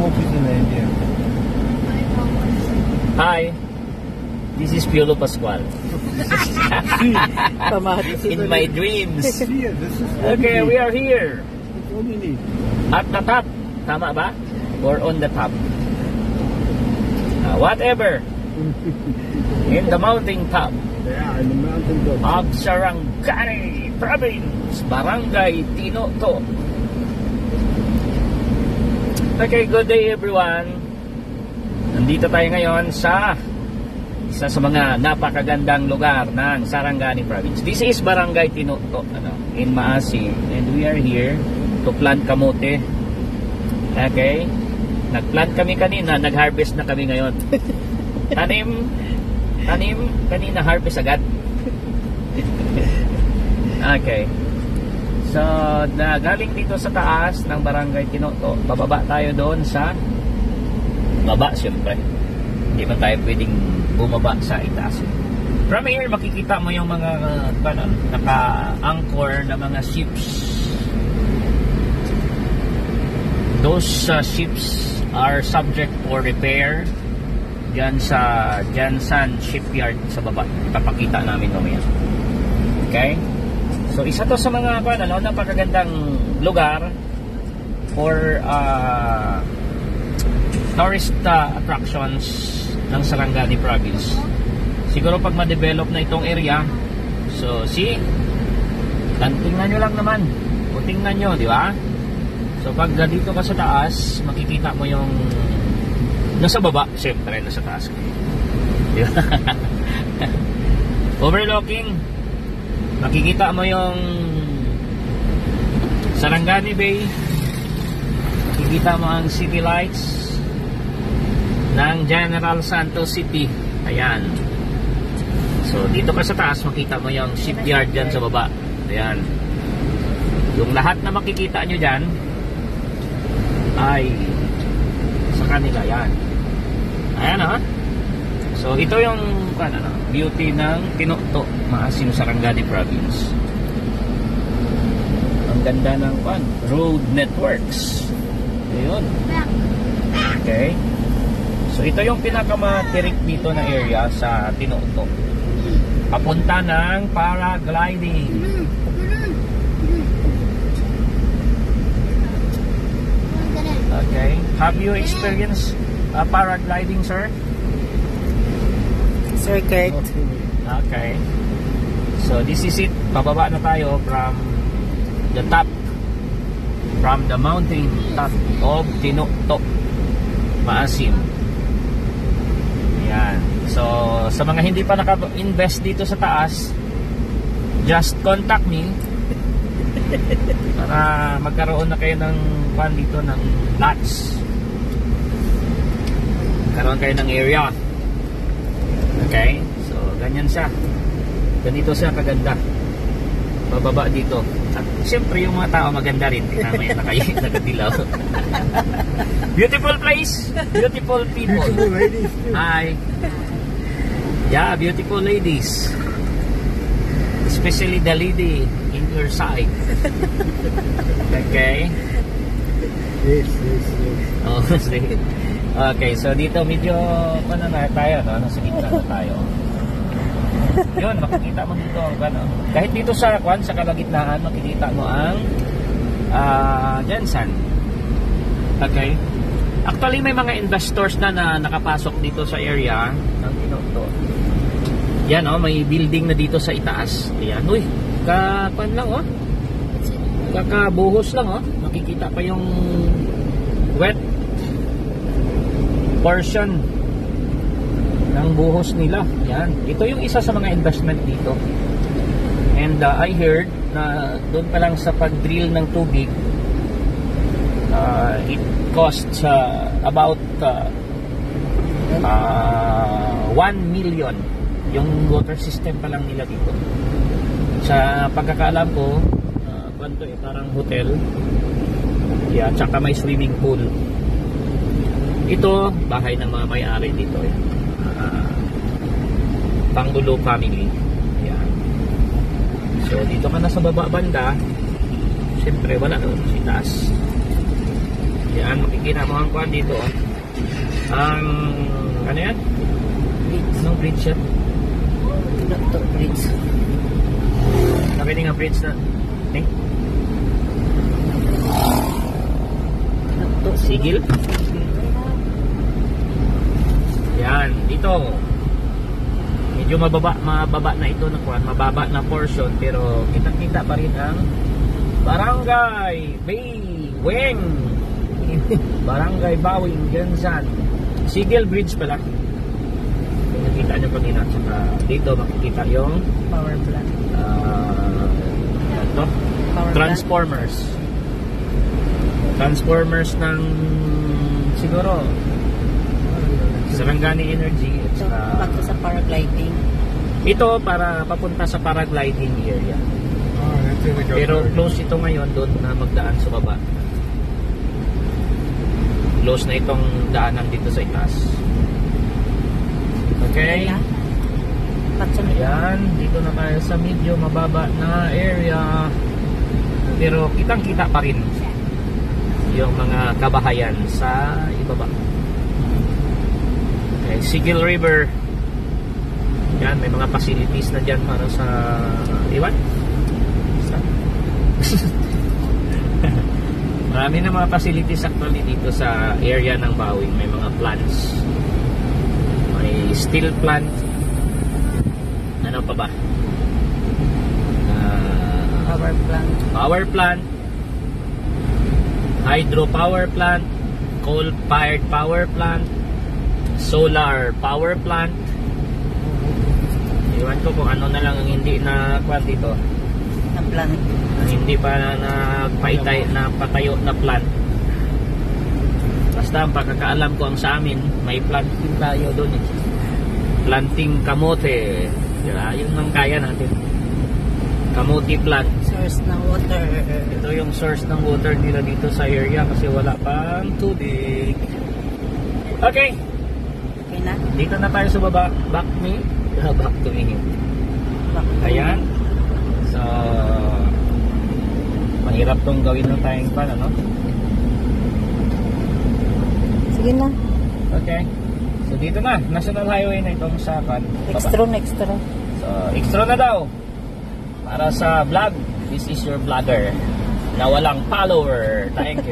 office in India. Hi, this is Piolo Pascual. In my dreams. Here, this is Okay, we are here. It's only At the top. Tama ba? Or on the top? Whatever. In the mountain top yeah, in the mountain top. of Sarangani Province, Barangay Tinoto. Okay, good day everyone. Nandito tayo ngayon sa isa sa mga napakagandang lugar ng Sarangani Province. This is Barangay Tinoto, in Maasim, and we are here to plant kamote. Okay, nagplant kami kanina, nag-harvest na kami ngayon. Tanim kanina, harvest agad. Okay, so galing dito sa taas ng Barangay Tinoto, bababa tayo doon sa baba. Siyempre hindi pa tayo pwedeng bumaba sa itaas. From here makikita mo yung mga naka-anchor na mga ships. Those ships are subject for repair dyan sa Jansan Shipyard sa baba. Ipapakita namin mamaya. Okay, so isa to sa mga napakagandang lugar for tourist attractions ng Sarangani Province. Siguro pag ma-develop na itong area, so tingnan nyo lang naman, o tingnan nyo, di ba? So pag dito ka sa taas, makikita mo yung nasa baba, siyempre nasa taas. Di ba? Overlooking, makikita mo yung Sarangani Bay, makikita mo ang city lights ng General Santos City. Ayan. So dito ka sa taas, makita mo yung shipyard dyan sa baba. Ayan. Yung lahat na makikita nyo dyan ay sa kanila yan. Ayan, ha. So ito yung beauty ng Tinoto, Maasim, Sarangani Province. Ang ganda ng road networks. Ayun. Okay. So ito yung pinakamatirik dito na area sa Tinoto. Papunta ng paragliding. Okay. Have you experienced paragliding, sir? Sir Kurt. Okay. So this is it. Pababa na tayo from the top, from the mountain top of Tinoto, Maasim. Ayan. So sa mga hindi pa naka-invest dito sa taas, just contact me para magkaroon na kayo ng dito ng lots. Magkaroon kayo ng area. Okay? So ganyan siya. Ganito siya kaganda. Bababa dito. At siyempre yung mga tao maganda rin. Tingnan mo yung nakadilaw. Beautiful place. Beautiful people. Beautiful ladies too. Hi. Yeah, beautiful ladies. Especially the lady in your side. Okay. Yes. Oh, sige. Okay, so dito medyo na tayo, nasa gitna na tayo. Yun, makikita mo dito, kahit dito sa kalagitnaan, makikita mo ang Jansan. Okay. Actually, may mga investors na nakapasok dito sa area ng Tinoto. Yan, may building na dito sa itaas. Ayan, uy, kakabuhos lang, makikita pa yung wet portion ng buhos nila. Yan, ito yung isa sa mga investment dito. And I heard na doon pa lang sa pag-drill ng tubig, it costs about 1 million yung water system pa lang nila dito. Sa pagkakaalam ko, parang hotel. Yeah, tsaka may swimming pool. Ito, bahay ng mga may-ari dito. Pangulo family. Yeah. So, dito ka na sa baba banda. Siyempre, wala na sa taas. Yan, makikita mo ang kuhan dito. Ang, ano yan? Bridge. Anong bridge yan? Dr. Bridge. Nakinig ang bridge na. Eh? Dr. Sigil? Yan, dito. Medyo mababa na ito na kuhan, mababa na portion, pero kitang-kita pa rin ang Barangay Bawing. Barangay Bawing, Gansan. Sigil Bridge pala. Kung nakita nyo kanina, saka dito makikita yung Power plant. ito, Power Transformers. Transformers ng siguro Sarangani Energy at So, saka, back to sa paragliding. ito para papunta sa paragliding area. Oh, that's in the Pero close ito ngayon doon na magdaan sa baba. Close na itong daanan dito sa itaas. Okay? Back sa Ayan, dito na tayo sa medyo mababa na area. Pero kitang-kita pa rin yung mga kabahayan sa ibaba. Okay, Sigil River. Yan, may mga facilities na dyan para sa iwan. Marami na mga facilities actually dito sa area ng Bawing. May mga plants. May steel plant. Ano pa ba? power plant. Power plant. Hydropower plant. Coal-fired power plant. Solar power plant. Iwan ko kung ano na lang ang hindi na kwan dito. Na plant. Ang hindi pa na patayo na plant. Basta ang pagkakaalam ko ang sa amin, may planting tayo doon eh. Planting kamote. Diba? Yun ang kaya natin. Kamote plant. Source ng water. Ito yung source ng water nila dito sa area kasi wala pang tubig. Okay. Okay na? Dito na tayo sa baba. Back to me. Back to Ayan. So, mahirap tong gawin ng tayong pan, ano? Sige na. Okay. So, dito na. National Highway na itong sa pan. Extra na extra. So, extra na daw. Para sa vlog, this is your vlogger na walang follower. Thank you.